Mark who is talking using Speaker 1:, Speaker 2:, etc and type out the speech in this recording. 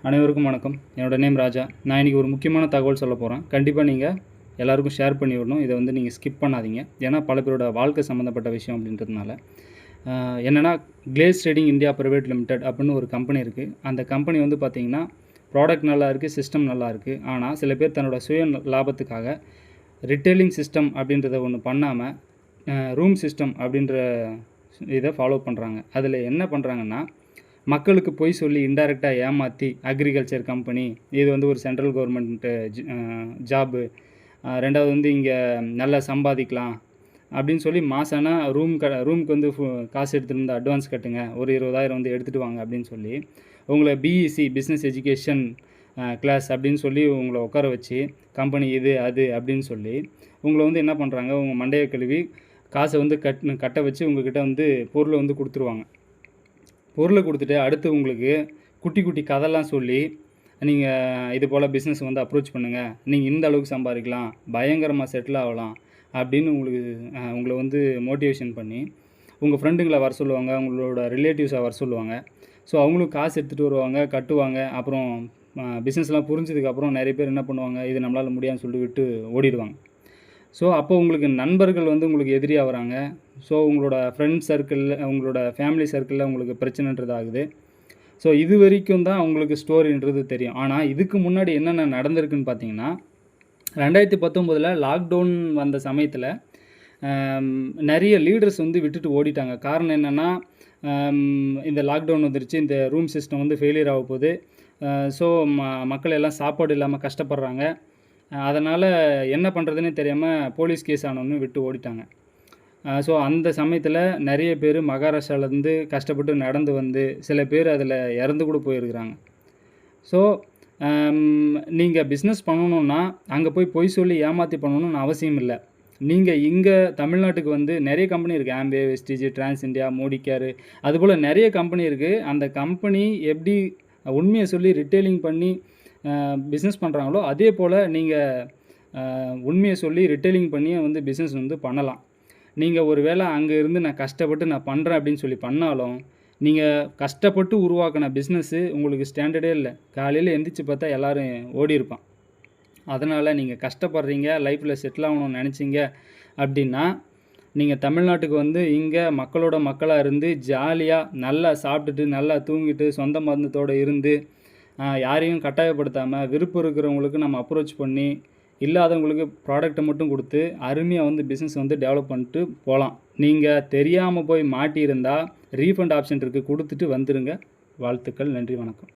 Speaker 1: அனைவருக்கும் வணக்கம். என்னோட நேம் ராஜா. நான் இன்றைக்கி ஒரு முக்கியமான தகவல் சொல்ல போகிறேன். கண்டிப்பாக நீங்கள் எல்லாருக்கும் ஷேர் பண்ணி விடணும். இதை வந்து நீங்கள் ஸ்கிப் பண்ணாதீங்க. ஏன்னா பல பேரோட வாழ்க்கை சம்மந்தப்பட்ட விஷயம் அப்படின்றதுனால. என்னென்னா, glaze trading India private limited அப்படின்னு ஒரு கம்பெனி இருக்குது. அந்த கம்பெனி வந்து பார்த்திங்கன்னா ப்ராடக்ட் நல்லா இருக்குது, சிஸ்டம் நல்லா இருக்குது. ஆனால் சில பேர் தன்னோட சுய லாபத்துக்காக ரிட்டெயிலிங் சிஸ்டம் அப்படின்றத ஒன்று பண்ணாமல் ரூம் சிஸ்டம் அப்படின்ற இதை ஃபாலோ பண்ணுறாங்க. அதில் என்ன பண்ணுறாங்கன்னா, மக்களுக்கு பொய் சொல்லி இன்டைரக்டாக ஏமாற்றி அக்ரிகல்ச்சர் கம்பெனி, இது வந்து ஒரு சென்ட்ரல் கவர்மெண்ட்டு ஜாபு, ரெண்டாவது வந்து இங்கே நல்லா சம்பாதிக்கலாம் அப்படின்னு சொல்லி மாசானா ரூமுக்கு வந்து காசு எடுத்துகிட்டு வந்து அட்வான்ஸ் கட்டுங்க, ஒரு 20,000 வந்து எடுத்துகிட்டு வாங்க அப்படின்னு சொல்லி உங்களை பிஇசி பிஸ்னஸ் எஜுகேஷன் கிளாஸ் அப்படின்னு சொல்லி உங்களை உட்கார வச்சு கம்பெனி இது அது அப்படின்னு சொல்லி உங்களை வந்து என்ன பண்ணுறாங்க, உங்கள் மண்டையை கழுவி காசை வந்து கட்ட வச்சு உங்கள்கிட்ட வந்து பொருளை வந்து கொடுத்துருவாங்க. பொருளை கொடுத்துட்டு அடுத்து உங்களுக்கு குட்டி குட்டி கதைலாம் சொல்லி நீங்கள் இது போல் பிஸ்னஸ் வந்து அப்ரோச் பண்ணுங்கள், நீங்கள் இந்த அளவுக்கு சம்பாதிக்கலாம், பயங்கரமாக செட்டில் ஆகலாம் அப்படின்னு உங்களை வந்து மோட்டிவேஷன் பண்ணி உங்கள் ஃப்ரெண்டுங்களை வர சொல்லுவாங்க, உங்களோட ரிலேட்டிவ்ஸை வர சொல்லுவாங்க. ஸோ அவங்களும் காசு எடுத்துகிட்டு வருவாங்க, கட்டுவாங்க. அப்புறம் பிஸ்னஸ்லாம் புரிஞ்சதுக்கப்புறம் நிறைய பேர் என்ன பண்ணுவாங்க, இது நம்மளால் முடியாதுன்னு சொல்லிட்டு விட்டு ஓடிடுவாங்க. ஸோ அப்போ உங்களுக்கு நண்பர்கள் வந்து உங்களுக்கு எதிரியாக வராங்க. ஸோ உங்களோட ஃப்ரெண்ட்ஸ் சர்க்கிளில், உங்களோட ஃபேமிலி சர்க்கிளில் உங்களுக்கு பிரச்சனைன்றது ஆகுது. ஸோ இது வரைக்கும் தான் உங்களுக்கு ஸ்டோரின்றது தெரியும். ஆனால் இதுக்கு முன்னாடி என்னென்ன நடந்திருக்குன்னு பார்த்தீங்கன்னா, 2019 லாக்டவுன் வந்த சமயத்தில் நிறைய லீடர்ஸ் வந்து விட்டுட்டு ஓடிட்டாங்க. காரணம் என்னென்னா, இந்த லாக்டவுன் வந்துருச்சு, இந்த ரூம் சிஸ்டம் வந்து ஃபெயிலியர் ஆக போகுது. ஸோ மக்கள் எல்லாம் சாப்பாடு இல்லாமல் கஷ்டப்படுறாங்க. அதனால் என்ன பண்ணுறதுன்னே தெரியாமல் போலீஸ் கேஸ் ஆனோன்னு விட்டு ஓடிட்டாங்க. ஸோ அந்த சமயத்தில் நிறைய பேர் மகாராஷ்டிராவிலேருந்து கஷ்டப்பட்டு நடந்து வந்து சில பேர் அதில் இறந்து கூட போயிருக்கிறாங்க. ஸோ நீங்கள் பிஸ்னஸ் பண்ணணுன்னா அங்கே போய் பொய் சொல்லி ஏமாற்றி பண்ணணும்னு அவசியம் இல்லை. நீங்கள் இங்கே தமிழ்நாட்டுக்கு வந்து நிறைய கம்பெனி இருக்குது. ஆம்பே, வெஸ்டீஜ், டிரான்ஸ் இந்தியா, மோடி கேரு, அதுபோல் நிறைய கம்பெனி இருக்குது. அந்த கம்பெனி எப்படி உண்மையை சொல்லி ரிட்டெயிலிங் பண்ணி பிஸ்னஸ் பண்ணுறாங்களோ அதே போல் நீங்கள் உண்மையை சொல்லி ரிட்டெயிலிங் பண்ணி வந்து பிஸ்னஸ் வந்து பண்ணலாம். நீங்கள் ஒரு வேளை அங்கே இருந்து நான் கஷ்டப்பட்டு நான் பண்ணுறேன் அப்படின்னு சொல்லி பண்ணாலும், நீங்கள் கஷ்டப்பட்டு உருவாக்கின பிஸ்னஸ்ஸு உங்களுக்கு ஸ்டாண்டர்டே இல்லை. காலையில் எந்திரிச்சு பார்த்தா எல்லோரும் ஓடி இருப்பான். அதனால் நீங்கள் கஷ்டப்படுறீங்க, லைஃப்பில் செட்டில் ஆகணும்னு நினச்சிங்க அப்படின்னா, நீங்கள் தமிழ்நாட்டுக்கு வந்து இங்கே மக்களோட மக்களாக இருந்து ஜாலியாக நல்லா சாப்பிட்டுட்டு நல்லா தூங்கிட்டு சொந்த மருந்தத்தோடு இருந்து யாரையும் கட்டாயப்படுத்தாமல் விருப்பம் இருக்கிறவங்களுக்கு நம்ம அப்ரோச் பண்ணி இல்லாதவங்களுக்கு ப்ராடக்ட்டை மட்டும் கொடுத்து அருமையாக வந்து பிஸ்னஸ் வந்து டெவலப் பண்ணிட்டு போகலாம். நீங்கள் தெரியாமல் போய் மாட்டியிருந்தால் ரீஃபண்ட் ஆப்ஷன் இருக்குது, கொடுத்துட்டு வந்துடுங்க. வாழ்த்துக்கள். நன்றி, வணக்கம்.